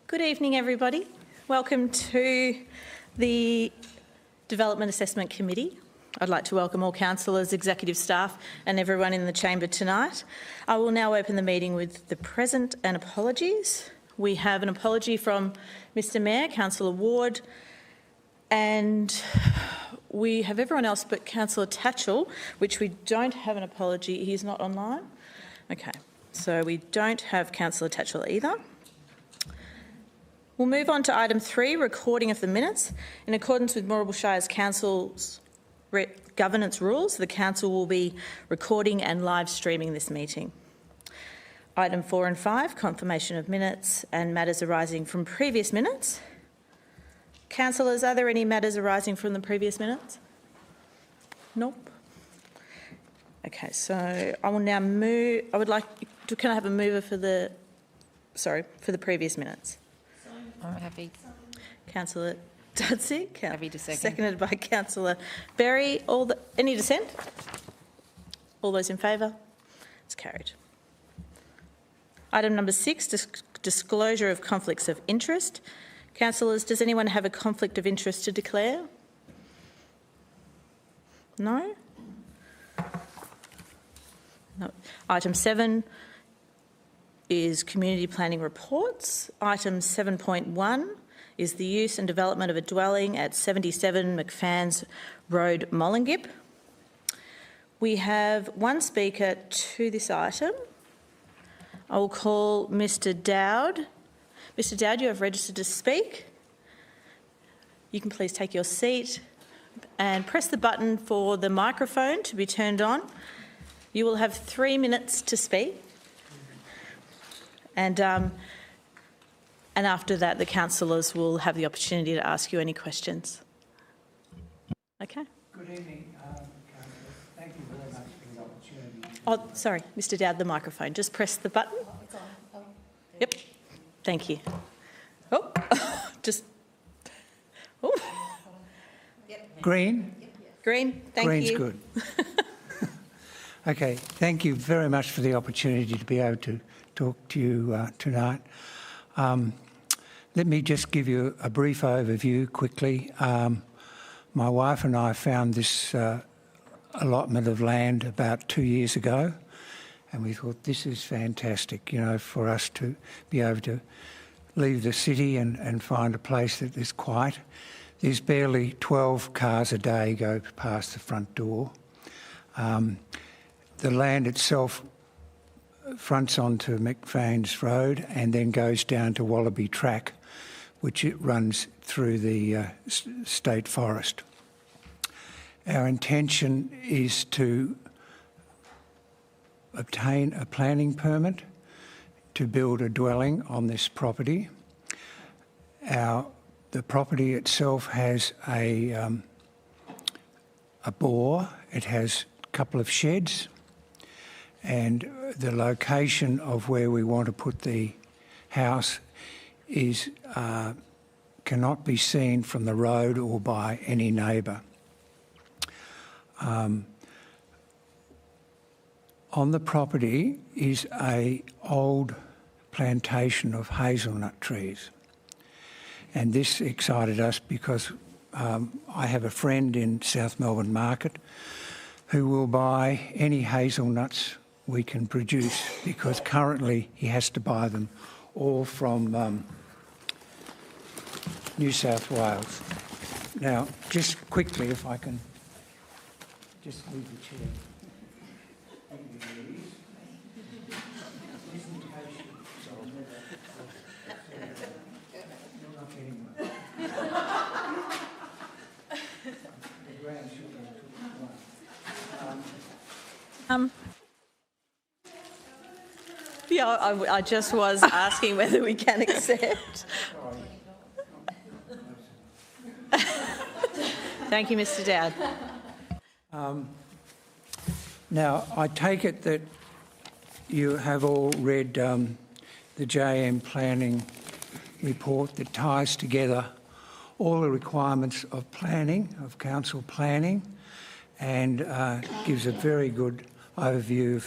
Good evening, everybody. Welcome to the Development Assessment Committee. I'd like to welcome all councillors, executive staff and everyone in the chamber tonight. I will now open the meeting with the present and apologies. We have an apology from Mr Mayor, Councillor Ward, and we have everyone else but Councillor Tatchell, which we don't have an apology. He's not online. Okay, so we don't have Councillor Tatchell either. We'll move on to item 3, recording of the minutes. In accordance with Moorabool Shire's Council's governance rules, the Council will be recording and live streaming this meeting. Item 4 and 5, confirmation of minutes and matters arising from previous minutes. Councillors, are there any matters arising from the previous minutes? Nope. Okay, so I will now move. Can I have a mover for the previous minutes? I'm happy. Councillor Dudzik. Happy to second. Seconded by Councillor Berry. Any dissent? All those in favour? It's carried. Item number 6, disclosure of conflicts of interest. Councillors, does anyone have a conflict of interest to declare? No? No. Item 7 is community planning reports. Item 7.1 is the use and development of a dwelling at 77 McFans Road, Mollingip. We have one speaker to this item. I will call Mr Dowd. Mr Dowd, you have registered to speak. You can please take your seat and press the button for the microphone to be turned on. You will have 3 minutes to speak. And after that, the councillors will have the opportunity to ask you any questions. Okay. Good evening, Councillor. Thank you very much for the opportunity. Oh, sorry, Mr Dowd, the microphone. Just press the button. It's on. Oh. Yep. Thank you. Oh, just. Oh. Yep. Green? Green, thank Green's you. Good. Okay, thank you very much for the opportunity to be able to talk to you tonight. Let me just give you a brief overview quickly. My wife and I found this allotment of land about 2 years ago, and we thought this is fantastic, you know, for us to be able to leave the city and find a place that is quiet. There's barely 12 cars a day go past the front door. The land itself fronts onto McFans Road and then goes down to Wallaby Track, which it runs through the state forest. Our intention is to obtain a planning permit to build a dwelling on this property. The property itself has a bore. It has a couple of sheds, and the location of where we want to put the house is cannot be seen from the road or by any neighbour. On the property is an old plantation of hazelnut trees, and this excited us because I have a friend in South Melbourne Market who will buy any hazelnuts we can produce, because currently he has to buy them all from New South Wales. Now, just quickly, if I can just leave the chair. Yeah, I just was asking whether we can accept. Thank you, Mr Dowd. Now, I take it that you have all read the JM planning report that ties together all the requirements of planning, of council planning, and gives a very good overview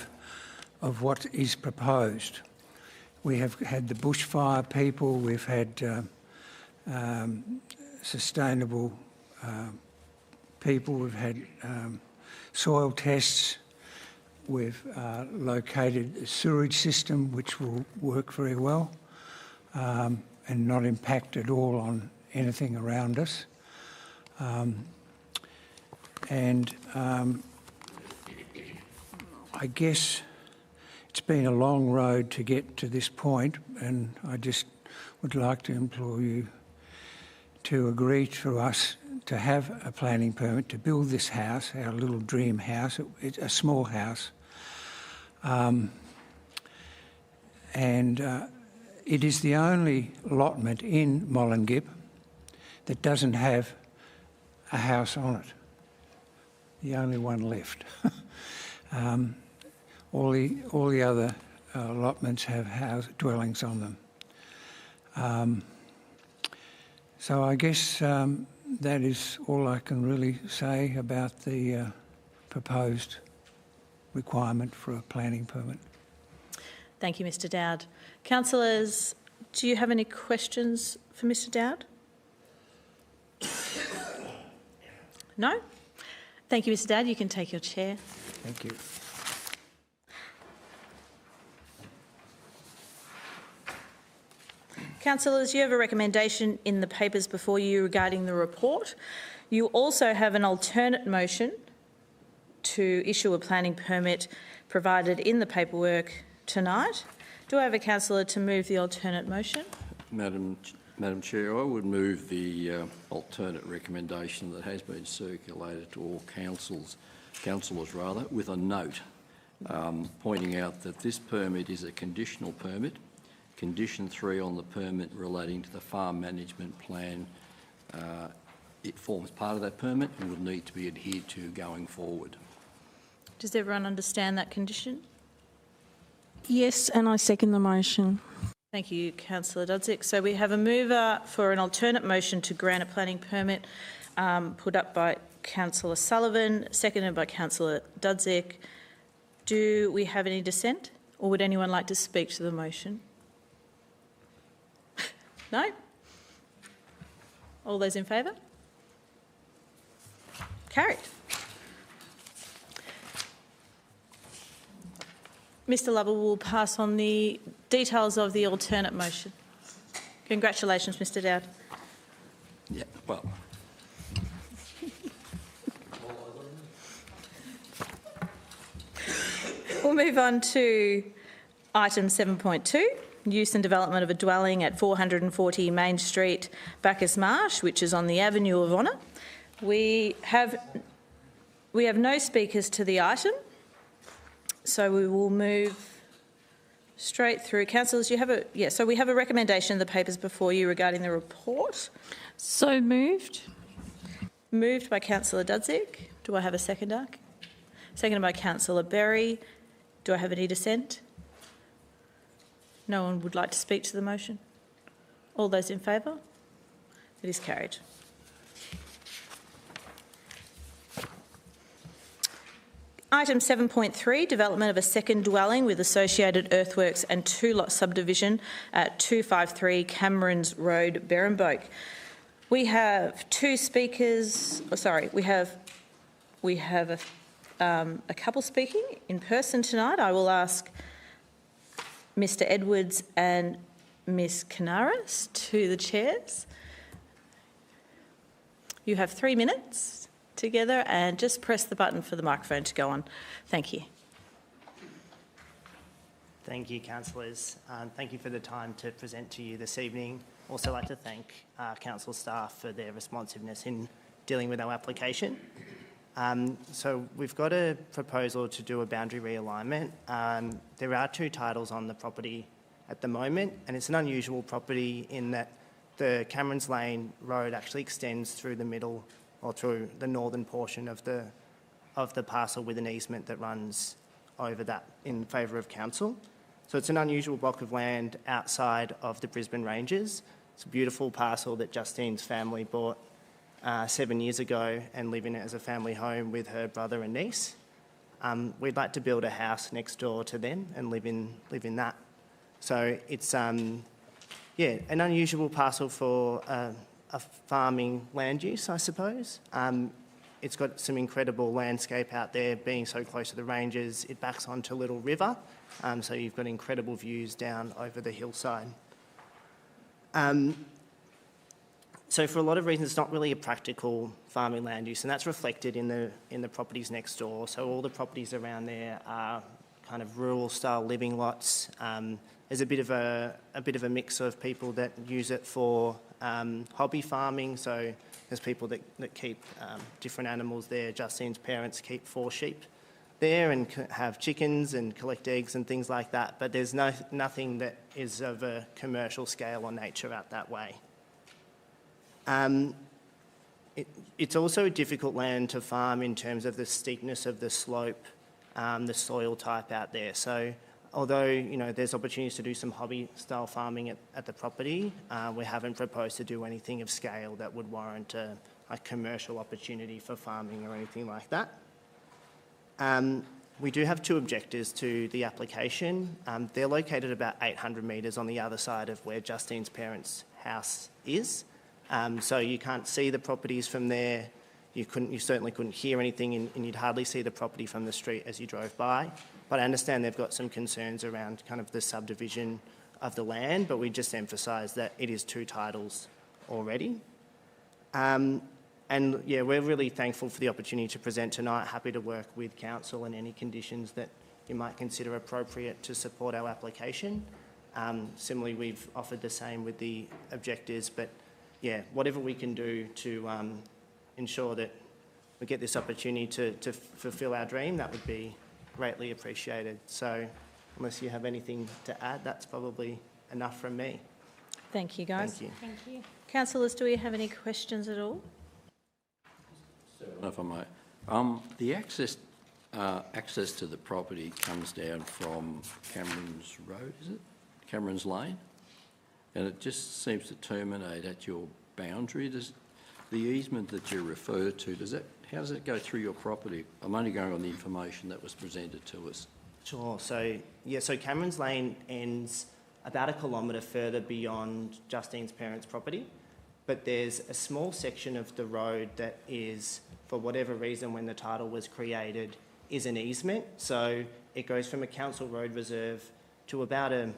of what is proposed. We have had the bushfire people, we've had sustainable people, we've had soil tests, we've located a sewerage system which will work very well and not impact at all on anything around us. I guess it's been a long road to get to this point, and I just would like to implore you to agree to us to have a planning permit to build this house, our little dream house. It's a small house. It is the only allotment in Mollingip that doesn't have a house on it. The only one left. All the other allotments have dwellings on them. So I guess that is all I can really say about the proposed requirement for a planning permit. Thank you, Mr Dowd. Councillors, do you have any questions for Mr Dowd? No? Thank you, Mr Dowd. You can take your chair. Thank you. Councillors, you have a recommendation in the papers before you regarding the report. You also have an alternate motion to issue a planning permit provided in the paperwork tonight. Do I have a councillor to move the alternate motion? Madam Chair, I would move the alternate recommendation that has been circulated to all councillors with a note pointing out that this permit is a conditional permit. Condition 3 on the permit relating to the farm management plan, it forms part of that permit and would need to be adhered to going forward. Does everyone understand that condition? Yes, and I second the motion. Thank you, Councillor Dudzik. So we have a mover for an alternate motion to grant a planning permit put up by Councillor Sullivan, seconded by Councillor Dudzik. Do we have any dissent, or would anyone like to speak to the motion? No? All those in favour? Carried. Mr Lovell will pass on the details of the alternate motion. Congratulations, Mr Dowd. Yeah, well. We'll move on to item 7.2, use and development of a dwelling at 440 Main Street, Bacchus Marsh, which is on the Avenue of Honour. We have no speakers to the item, so we will move straight through. Councillors, so we have a recommendation in the papers before you regarding the report. So moved. Moved by Councillor Dudzik. Do I have a seconder? Seconded by Councillor Berry. Do I have any dissent? No one would like to speak to the motion? All those in favour? It is carried. Item 7.3, development of a second dwelling with associated earthworks and two-lot subdivision at 253 Camerons Road, Berrenboke. We have two speakers. We have a couple speaking in person tonight. I will ask Mr Edwards and Ms Canaris to the chairs. You have 3 minutes together, and just press the button for the microphone to go on. Thank you. Thank you, councillors. Thank you for the time to present to you this evening. Also like to thank council staff for their responsiveness in dealing with our application. So we've got a proposal to do a boundary realignment. There are two titles on the property at the moment, and it's an unusual property in that the Camerons Lane Road actually extends through the middle or through the northern portion of the parcel with an easement that runs over that in favour of council. So it's an unusual block of land outside of the Brisbane Ranges. It's a beautiful parcel that Justine's family bought 7 years ago and live in it as a family home with her brother and niece. We'd like to build a house next door to them and live in that So it's, yeah, an unusual parcel for a farming land use, I suppose. It's got some incredible landscape out there, being so close to the ranges. It backs onto Little River, so you've got incredible views down over the hillside. So for a lot of reasons, it's not really a practical farming land use, and that's reflected in the properties next door. So all the properties around there are kind of rural-style living lots. There's a bit of a mix of people that use it for hobby farming. So there's people that keep different animals there. Justine's parents keep 4 sheep there and have chickens and collect eggs and things like that. But there's nothing that is of a commercial scale or nature out that way. It's also a difficult land to farm in terms of the steepness of the slope, the soil type out there. So although, you know, there's opportunities to do some hobby-style farming at the property, we haven't proposed to do anything of scale that would warrant a commercial opportunity for farming or anything like that. We do have 2 objectives to the application. They're located about 800 metres on the other side of where Justine's parents' house is. So you can't see the properties from there. You certainly couldn't hear anything, and you'd hardly see the property from the street as you drove by. But I understand they've got some concerns around kind of the subdivision of the land, but we just emphasise that it is 2 titles already. And yeah, we're really thankful for the opportunity to present tonight. Happy to work with council and any conditions that you might consider appropriate to support our application. Similarly, we've offered the same with the objectives, but yeah, whatever we can do to ensure that we get this opportunity to fulfil our dream, that would be greatly appreciated. So unless you have anything to add, that's probably enough from me. Thank you, guys. Thank you. Thank you. Councillors, do we have any questions at all? If I may. The access to the property comes down from Cameron's Road, is it? Cameron's Lane? And it just seems to terminate at your boundary. Does the easement that you refer to, how does it go through your property? I'm only going on the information that was presented to us. Sure. So, yeah, so Cameron's Lane ends about 1 kilometre further beyond Justine's parents' property, but there's a small section of the road that is, for whatever reason, when the title was created, is an easement. So it goes from a council road reserve to about a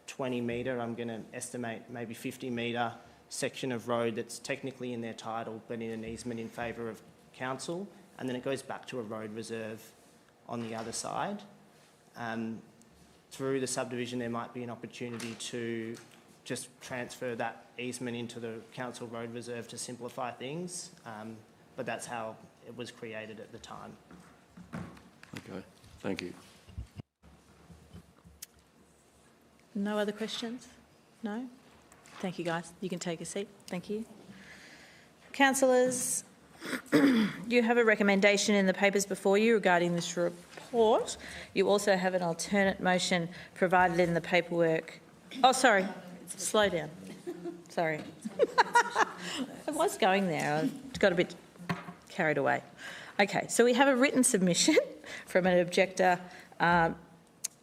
20 metre, I'm going to estimate maybe 50 metre section of road that's technically in their title but in an easement in favour of council, and then it goes back to a road reserve on the other side. Through the subdivision there might be an opportunity to just transfer that easement into the council road reserve to simplify things, but that's how it was created at the time. Okay, thank you. No other questions? No? Thank you, guys. You can take a seat. Thank you. Councillors, you have a recommendation in the papers before you regarding this report. You also have an alternate motion provided in the paperwork. Oh, sorry. Slow down. Sorry. I was going there. I got a bit carried away. Okay, so we have a written submission from an objector,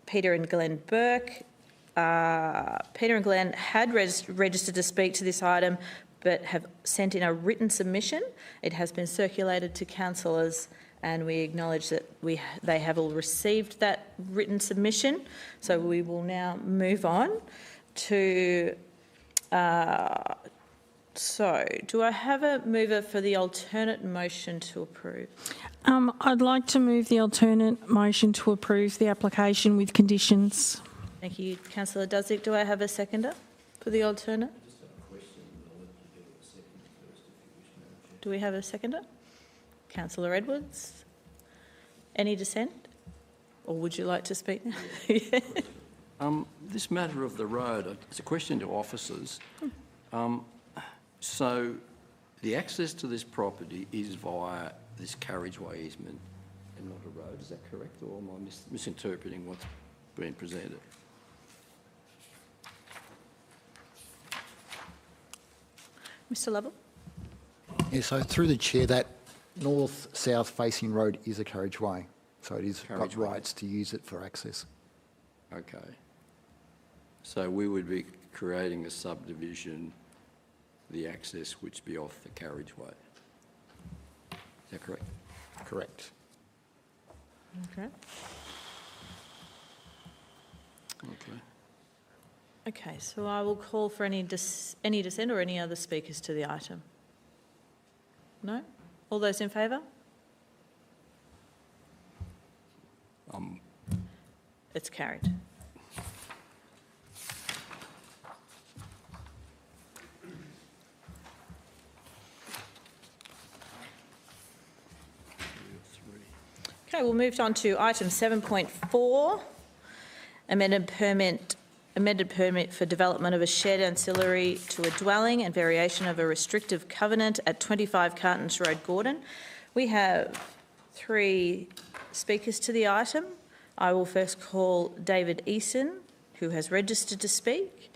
Peter and Glenn Burke. Peter and Glenn had registered to speak to this item but have sent in a written submission. It has been circulated to councillors and we acknowledge that they have all received that written submission. So we will now move on to... So, do I have a mover for the alternate motion to approve? I'd like to move the alternate motion to approve the application with conditions. Thank you, Councillor Dudzik. Do I have a seconder for the alternate? Do we have a seconder? Councillor Edwards? Any dissent? Or would you like to speak now? Yeah. This matter of the road, it's a question to officers. So the access to this property is via this carriageway easement and not a road, is that correct? Or am I misinterpreting what's being presented? Mr Lovell? Yeah, so through the chair, that north-south facing road is a carriageway, so it is got Carriageway. rights to use it for access. Okay. So we would be creating a subdivision, the access which be off the carriageway. Is that correct? Correct. Okay. Okay. Okay, so I will call for any dissent or any other speakers to the item. No? All those in favour? It's carried. Okay, we'll move on to item 7.4, amended permit for development of a shed ancillary to a dwelling and variation of a restrictive covenant at 25 Cartons Road, Gordon. We have 3 speakers to the item. I will first call David Eason, who has registered to speak.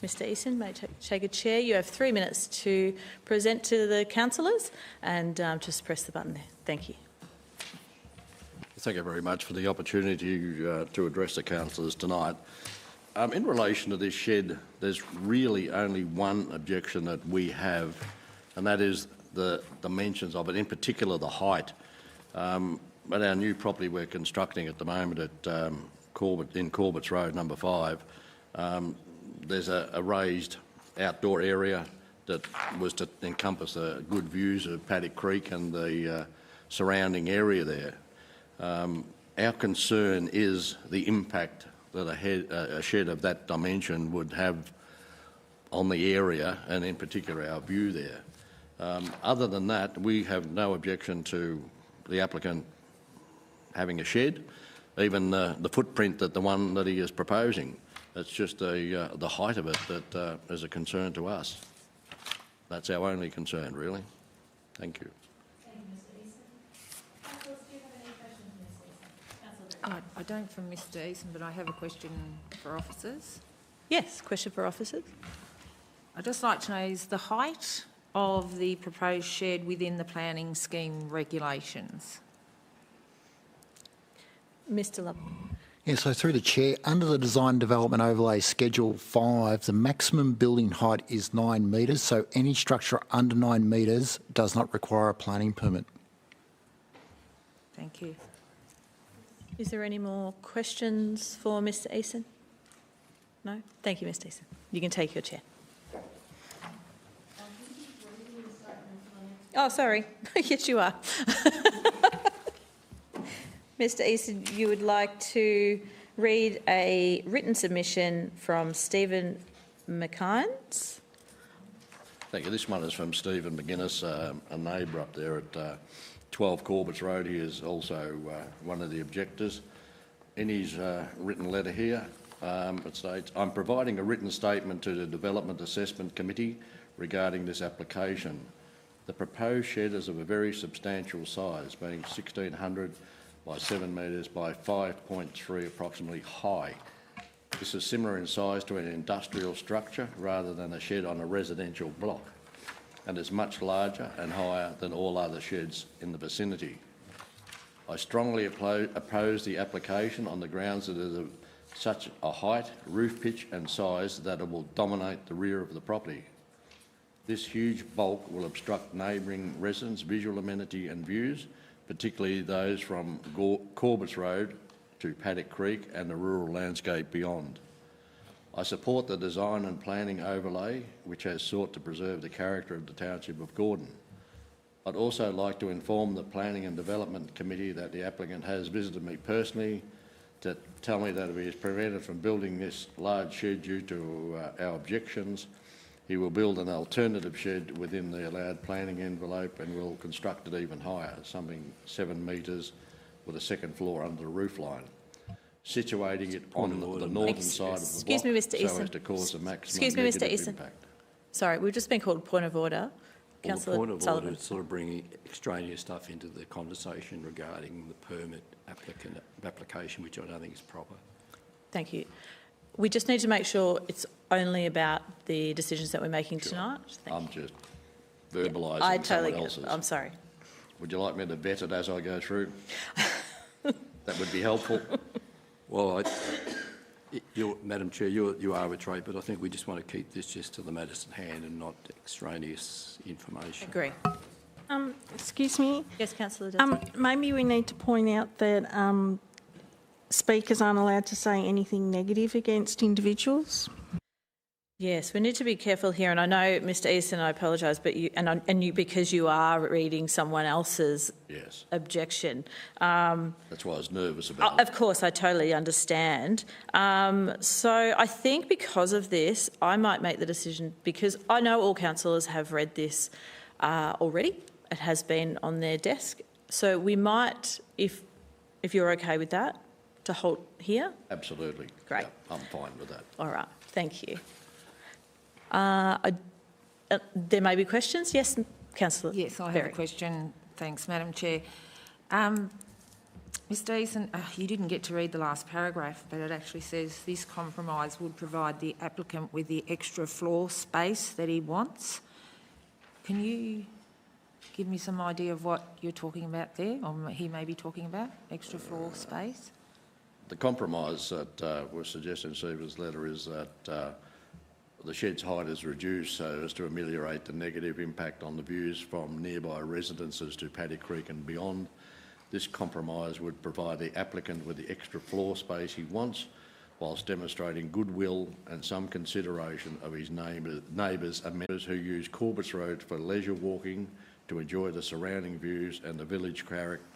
Mr Eason, may take a chair. You have 3 minutes to present to the councillors and just press the button there. Thank you. Thank you very much for the opportunity to address the councillors tonight. In relation to this shed, there's really only one objection that we have, and that is the dimensions of it, in particular the height. At our new property we're constructing at the moment at Corbett's Road, number 5, there's a raised outdoor area that was to encompass good views of Paddock Creek and the surrounding area there. Our concern is the impact that a shed of that dimension would have on the area and in particular our view there. Other than that, we have no objection to the applicant having a shed, even the footprint that the one that he is proposing. It's just the height of it that is a concern to us. That's our only concern, really. Thank you. I don't from Mr Eason, but I have a question for officers. Yes, question for officers. I'd just like to know, is the height of the proposed shed within the planning scheme regulations? Mr Love. Yeah, so through the chair, under the Design Development Overlay Schedule 5, the maximum building height is 9 metres, so any structure under 9 metres does not require a planning permit. Thank you. Is there any more questions for Mr Eason? No? Thank you, Mr Eason. You can take your chair. Oh, sorry. Yes, you are. Mr Eason, you would like to read a written submission from Stephen McInnes? Thank you. This one is from Stephen McGuinness, a neighbour up there at 12 Corbett's Road. He is also one of the objectors. In his written letter here, it states, I'm providing a written statement to the Development Assessment Committee regarding this application. The proposed shed is of a very substantial size, being 1,600 by 7 metres by 5.3 approximately high. This is similar in size to an industrial structure rather than a shed on a residential block, and is much larger and higher than all other sheds in the vicinity. I strongly oppose the application on the grounds that it is of such a height, roof pitch and size that it will dominate the rear of the property. This huge bulk will obstruct neighbouring residents' visual amenity and views, particularly those from Corbett's Road to Paddock Creek and the rural landscape beyond. I support the design and planning overlay, which has sought to preserve the character of the township of Gordon. I'd also like to inform the Planning and Development Committee that the applicant has visited me personally to tell me that if he is prevented from building this large shed due to our objections, he will build an alternative shed within the allowed planning envelope and will construct it even higher, something 7 metres with a second floor under the roof line, situating it on the northern side of the block so as to cause a maximum negative impact. Sorry, we've just been called point of order. Well, the Councillor point of Sullivan. order is sort of bringing extraneous stuff into the conversation regarding the permit application, which I don't think is proper. Thank you. We just need to make sure it's only about the decisions that we're making tonight. I'm just verbalising I totally someone get else's. it. I'm sorry. Would you like me to vet it as I go through? That would be helpful. Well, Madam Chair, you arbitrate, but I think we just want to keep this just to the matters at hand and not extraneous information. Agree. Excuse me. Yes, councillor Dudley. Maybe we need to point out that speakers aren't allowed to say anything negative against individuals. Yes, we need to be careful here, and I know, Mr. Easton, I apologise, but you because you are reading someone else's Yes, objection. that's why I was nervous about it. Of course, I totally understand. So I think because of this, I might make the decision, because I know all councillors have read this already. It has been on their desk. So we might, if you're okay with that, to halt here. Absolutely. Great. Yeah, I'm fine with that. All right, thank you. There may be questions. Yes, councillor. Yes, I have Berry. a question. Thanks, Madam Chair. Mr Eason, you didn't get to read the last paragraph, but it actually says this compromise would provide the applicant with the extra floor space that he wants. Can you give me some idea of what you're talking about there, or he may be talking about, extra floor space? The compromise that was suggested in Stephen's letter is that the shed's height is reduced so as to ameliorate the negative impact on the views from nearby residences to Paddy Creek and beyond. This compromise would provide the applicant with the extra floor space he wants, whilst demonstrating goodwill and some consideration of his neighbours and members who use Corbett's Road for leisure walking, to enjoy the surrounding views and the village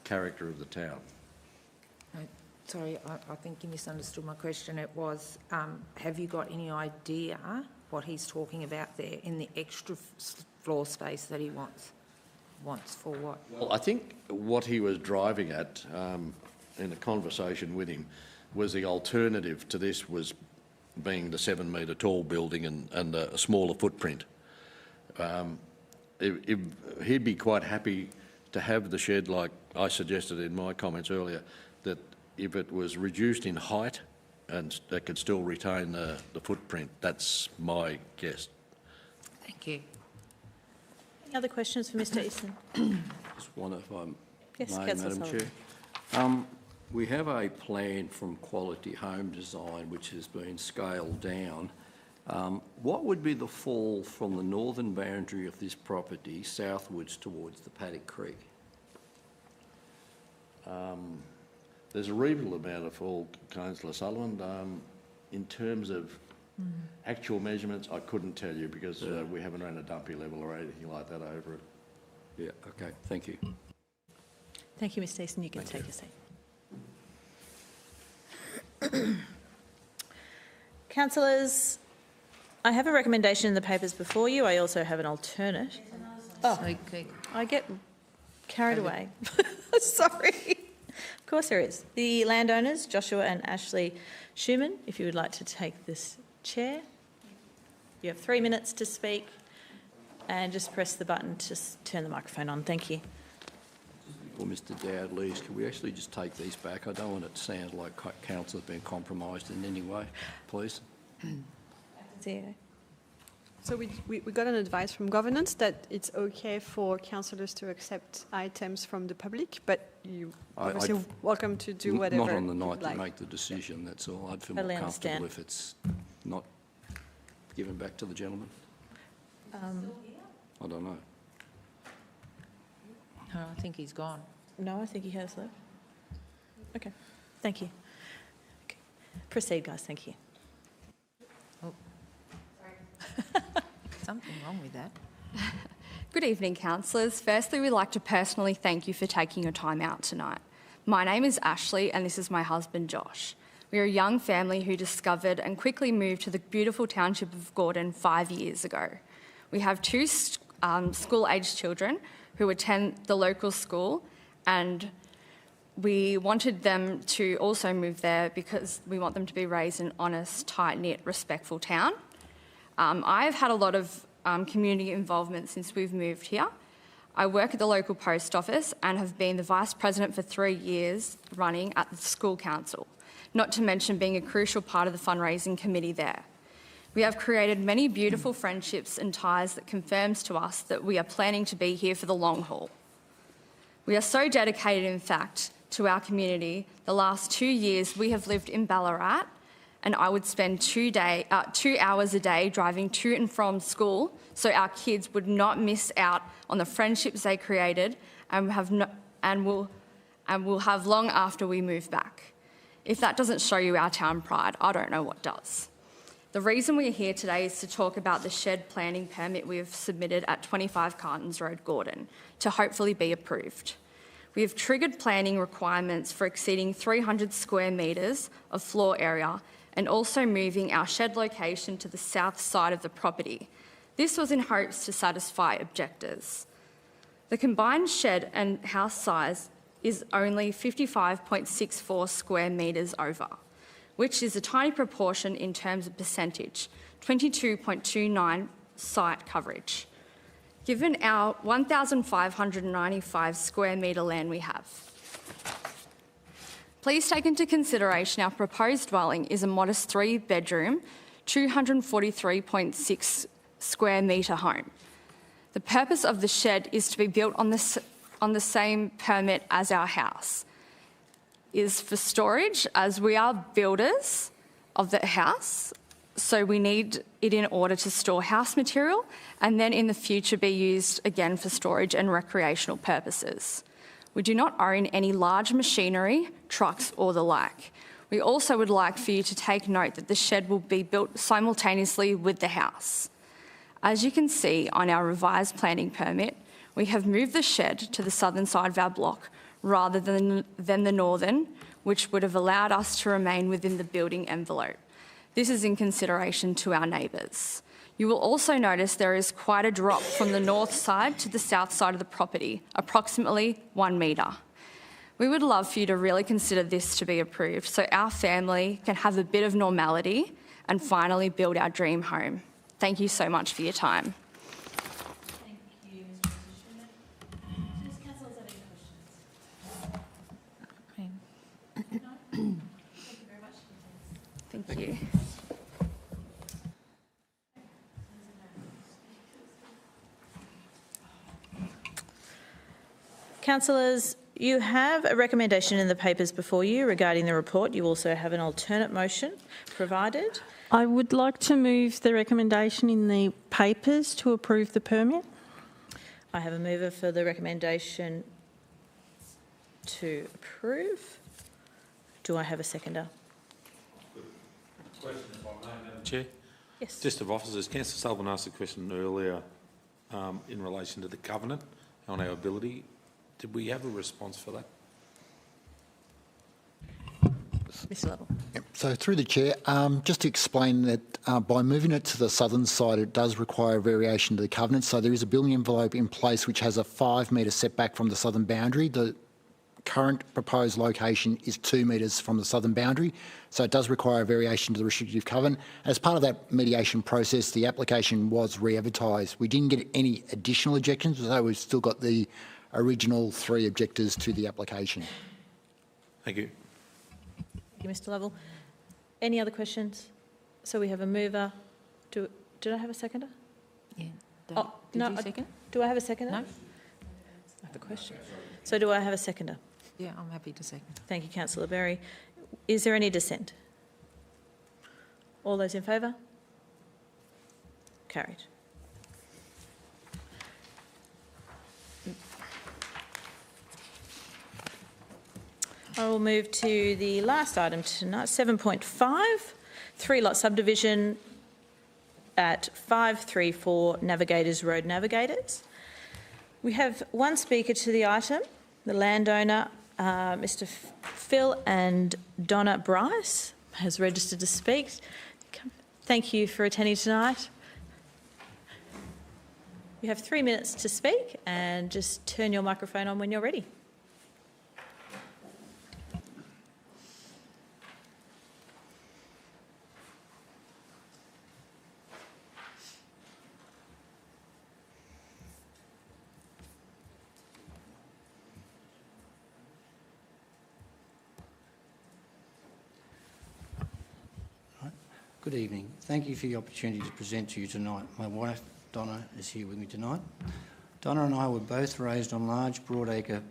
character of the town. Sorry, I think you misunderstood my question. It was, have you got any idea what he's talking about there in the extra floor space that he wants? Wants for what? Well, I think what he was driving at in a conversation with him was the alternative to this was being the 7 metre tall building and a smaller footprint. He'd be quite happy to have the shed, like I suggested in my comments earlier, that if it was reduced in height and that could still retain the footprint. That's my guess. Thank you. Any other questions for Mr. Easton? Just one, if I Yes, may, councillor Madam Sullivan. Chair. We have a plan from Quality Home Design which has been scaled down. What would be the fall from the northern boundary of this property southwards towards the Paddock Creek? There's a reasonable amount of fall, Councillor Sullivan. In terms of actual measurements, I couldn't tell you because we haven't run a dumpy level or anything like that over it. Yeah, okay, thank you. Thank you, Mr. Easton. You can take your seat. Councillors, I have a recommendation in the papers before you. I also have an alternate. Oh, Okay. I get carried away. Sorry. Of course there is. The landowners, Joshua and Ashley Schumann, if you would like to take this chair. You have 3 minutes to speak and just press the button to turn the microphone on. Thank you. Before Mr Dowd leaves, could we actually just take these back? I don't want it to sound like council has been compromised in any way, please. So we got an advice from governance that it's okay for councillors to accept items from the public, but you obviously welcome to do whatever. Not on the night you'd like. to make the decision, that's all. I'd feel Totally more comfortable understand. if it's not given back to the gentleman. I don't know. No, I think he's gone. No, I think he has left. Okay, thank you. Okay. Proceed, guys, thank you. Something wrong with that. Good evening, councillors. Firstly, we'd like to personally thank you for taking your time out tonight. My name is Ashley and this is my husband, Josh. We are a young family who discovered and quickly moved to the beautiful township of Gordon 5 years ago. We have two school-aged children who attend the local school, and we wanted them to also move there because we want them to be raised in an honest, tight-knit, respectful town. I've had a lot of community involvement since we've moved here. I work at the local post office and have been the Vice President for 3 years running at the school council, not to mention being a crucial part of the fundraising committee there. We have created many beautiful friendships and ties that confirms to us that we are planning to be here for the long haul. We are so dedicated, in fact, to our community. The last 2 years we have lived in Ballarat and I would spend 2 hours a day driving to and from school so our kids would not miss out on the friendships they created and will have long after we move back. If that doesn't show you our town pride, I don't know what does. The reason we're here today is to talk about the shed planning permit we have submitted at 25 Cartons Road, Gordon, to hopefully be approved. We have triggered planning requirements for exceeding 300 square metres of floor area and also moving our shed location to the south side of the property. This was in hopes to satisfy objectors. The combined shed and house size is only 55.64 square metres over, which is a tiny proportion in terms of percentage, 22.29 site coverage, given our 1,595 square metre land we have. Please take into consideration our proposed dwelling is a modest 3-bedroom, 243.6 square metre home. The purpose of the shed is to be built on the same permit as our house, is for storage, as we are builders of the house, so we need it in order to store house material and then in the future be used again for storage and recreational purposes. We do not own any large machinery, trucks or the like. We also would like for you to take note that the shed will be built simultaneously with the house. As you can see on our revised planning permit, we have moved the shed to the southern side of our block rather than the northern, which would have allowed us to remain within the building envelope. This is in consideration to our neighbours. You will also notice there is quite a drop from the north side to the south side of the property, approximately 1 metre. We would love for you to really consider this to be approved so our family can have a bit of normality and finally build our dream home. Thank you so much for your time. Thank you, Mr. Schmidt. Does council have any questions? No? Thank you very much. Thank you. Councillors, you have a recommendation in the papers before you regarding the report. You also have an alternate motion provided. I would like to move the recommendation in the papers to approve the permit. I have a mover for the recommendation to approve. Do I have a seconder? Question, if I may, Madam Chair. Yes. Just of officers, Councillor Sullivan asked a question earlier in relation to the covenant on our ability. Did we have a response for that? Mr. Lovell. Yep. So through the chair, just to explain that by moving it to the southern side, it does require a variation to the covenant. So there is a building envelope in place which has a 5 metre setback from the southern boundary. The current proposed location is 2 metres from the southern boundary, so it does require a variation to the restrictive covenant. As part of that mediation process, the application was re-advertised. We didn't get any additional objections, so we've still got the original 3 objectors to the application. Thank you. Thank you, Mr. Lovell. Any other questions? So we have a mover. Did I have a seconder? Yeah. Oh, no, Did you second? Do I have a seconder? No. I have a question. So do I have a seconder? Yeah, I'm happy to second. Thank you, Councillor Berry. Is there any dissent? All those in favour? Carried. I will move to the last item tonight, 7.5, 3-lot subdivision at 534 Navigators Road, Navigators. We have one speaker to the item, the landowner, Mr. Phil and Donna Bryce, has registered to speak. Thank you for attending tonight. You have 3 minutes to speak, and just turn your microphone on when you're ready. Good evening. Thank you for the opportunity to present to you tonight. My wife, Donna, is here with me tonight. Donna and I were both raised on large broadacre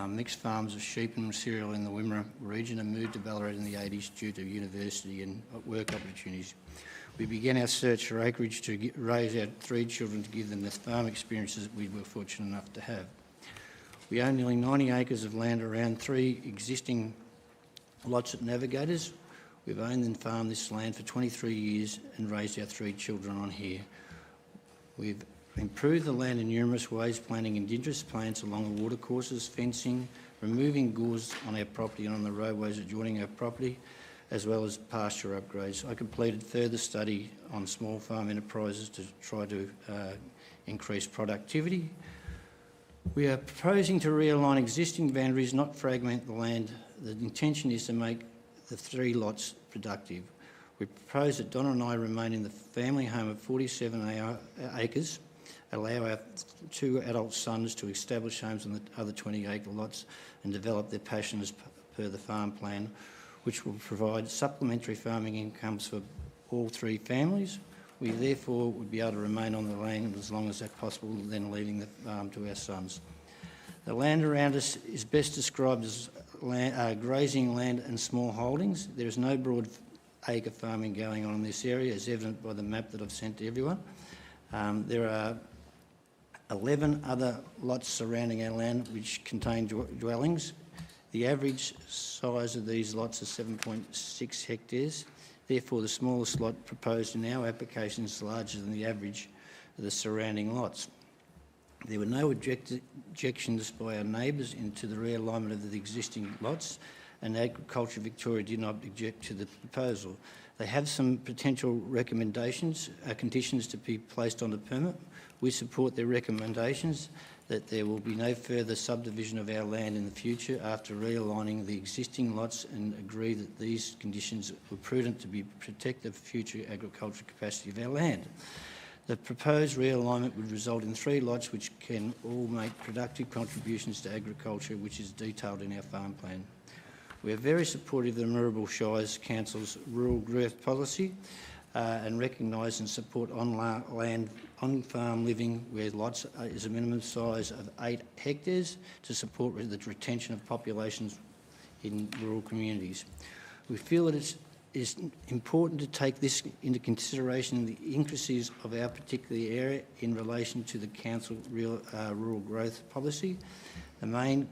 mixed farms of sheep and cereal in the Wimmera region and moved to Ballarat in the 80s due to university and work opportunities. We began our search for acreage to raise our 3 children to give them the farm experiences that we were fortunate enough to have. We own nearly 90 acres of land around 3 existing lots at Navigators. We've owned and farmed this land for 23 years and raised our 3 children on here. We've improved the land in numerous ways, planting indigenous plants along the watercourses, fencing, removing gores on our property and on the roadways adjoining our property, as well as pasture upgrades. I completed further study on small farm enterprises to try to increase productivity. We are proposing to realign existing boundaries, not fragment the land. The intention is to make the 3 lots productive. We propose that Donna and I remain in the family home of 47 acres, allow our 2 adult sons to establish homes on the other 20-acre lots and develop their passions per the farm plan, which will provide supplementary farming incomes for all 3 families. We therefore would be able to remain on the land as long as that's possible, then leaving the farm to our sons. The land around us is best described as grazing land and small holdings. There is no broad acre farming going on in this area, as evident by the map that I've sent to everyone. There are 11 other lots surrounding our land which contain dwellings. The average size of these lots is 7.6 hectares. Therefore, the smallest lot proposed in our application is larger than the average of the surrounding lots. There were no objections by our neighbours into the realignment of the existing lots, and Agriculture Victoria did not object to the proposal. They have some potential recommendations, conditions to be placed on the permit. We support their recommendations that there will be no further subdivision of our land in the future after realigning the existing lots, and agree that these conditions were prudent to be protective of future agricultural capacity of our land. The proposed realignment would result in 3 lots which can all make productive contributions to agriculture, which is detailed in our farm plan. We are very supportive of the Mirrabul Shires Council's rural growth policy and recognise and support on-farm living where lots is a minimum size of 8 hectares to support the retention of populations in rural communities. We feel that it is important to take this into consideration in the intricacies of our particular area in relation to the council rural growth policy. The main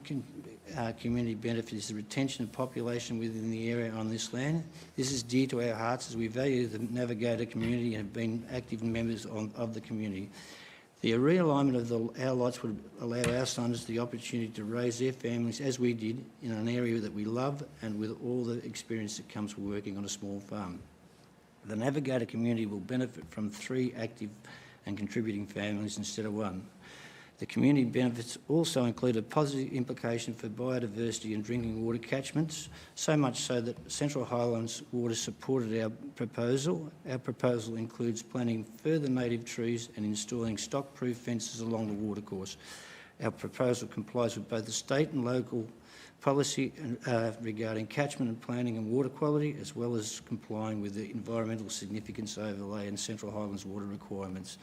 community benefit is the retention of population within the area on this land. This is dear to our hearts as we value the Navigator community and have been active members of the community. The realignment of our lots would allow our sons the opportunity to raise their families as we did in an area that we love and with all the experience that comes with working on a small farm. The Navigator community will benefit from 3 active and contributing families instead of 1. The community benefits also include a positive implication for biodiversity and drinking water catchments, so much so that Central Highlands Water supported our proposal. Our proposal includes planting further native trees and installing stock-proof fences along the watercourse. Our proposal complies with both the state and local policy regarding catchment and planning and water quality, as well as complying with the environmental significance overlay and Central Highlands water requirements.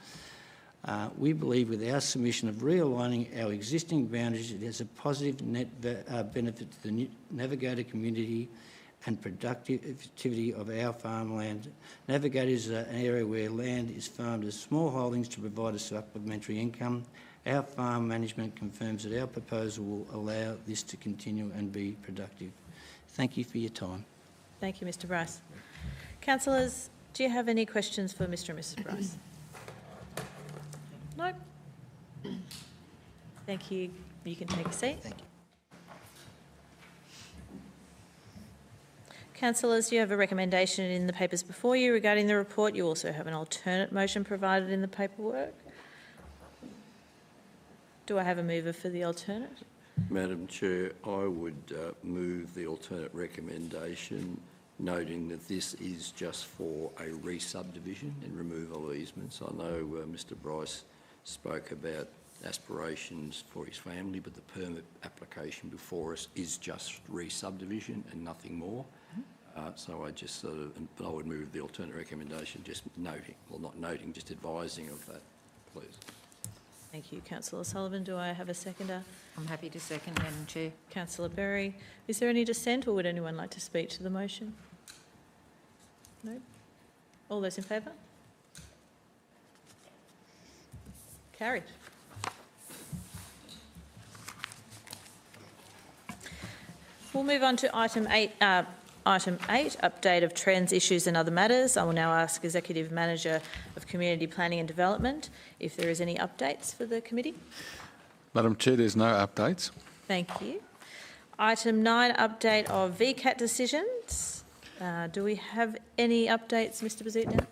We believe with our submission of realigning our existing boundaries, it has a positive net benefit to the Navigator community and productivity of our farmland. Navigator is an area where land is farmed as small holdings to provide a supplementary income. Our farm management confirms that our proposal will allow this to continue and be productive. Thank you for your time. Thank you, Mr Bryce. Councillors, do you have any questions for Mr and Mrs Bryce? No? Thank you. You can take a seat. Thank you. Councillors, you have a recommendation in the papers before you regarding the report. You also have an alternate motion provided in the paperwork. Do I have a mover for the alternate? Madam Chair, I would move the alternate recommendation, noting that this is just for a re-subdivision and removal of easements. I know Mr Bryce spoke about aspirations for his family, but the permit application before us is just re-subdivision and nothing more. So I just I would move the alternate recommendation, just noting, well not noting, just advising of that, please. Thank you, Councillor Sullivan. Do I have a seconder? I'm happy to second, Madam Chair. Councillor Berry. Is there any dissent, or would anyone like to speak to the motion? No? All those in favour? Carried. We'll move on to item 8, update of trends, issues and other matters. I will now ask Executive Manager of Community Planning and Development if there is any updates for the committee. Madam Chair, there's no updates. Thank you. Item 9, update of VCAT decisions. Do we have any updates, Mr Bazutna?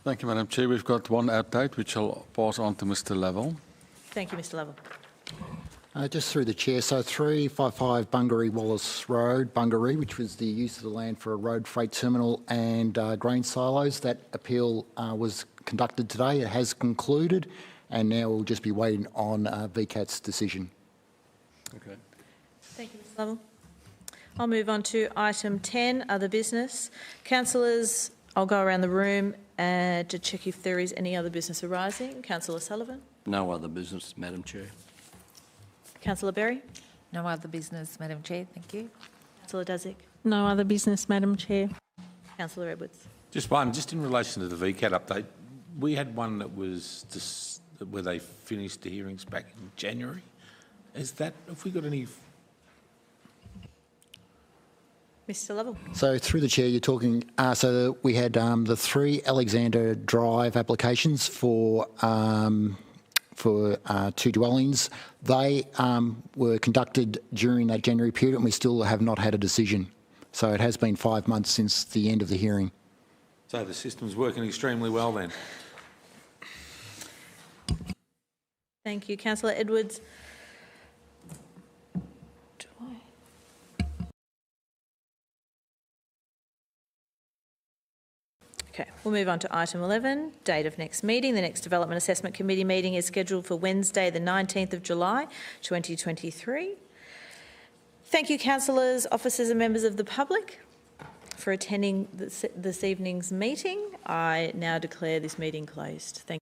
Thank you, Madam Chair. We've got one update which I'll pass on to Mr Lovell. Thank you, Mr Lovell. Just through the chair, so 355 Bungaree Wallace Road, Bungaree, which was the use of the land for a road freight terminal and grain silos. That appeal was conducted today. It has concluded, and now we'll just be waiting on VCAT's decision. Okay. Thank you, Mr Lovell. I'll move on to item 10, other business. Councillors, I'll go around the room to check if there is any other business arising. Councillor Sullivan. No other business, Madam Chair. Councillor Berry. No other business, Madam Chair. Thank you. Councillor Dudzik. No other business, Madam Chair. Councillor Edwards. Just in relation to the VCAT update, we had one that was where they finished the hearings back in January. Have we got any? Mr Lovell. So through the chair, you're talking, so we had the 3 Alexander Drive applications for 2 dwellings. They were conducted during that January period, and we still have not had a decision. So it has been 5 months since the end of the hearing. So the system's working extremely well then. Thank you. Councillor Edwards. Okay, we'll move on to item 11, date of next meeting. The next Development Assessment Committee meeting is scheduled for Wednesday, the 19th of July, 2023. Thank you, councillors, officers and members of the public for attending this evening's meeting. I now declare this meeting closed. Thank you.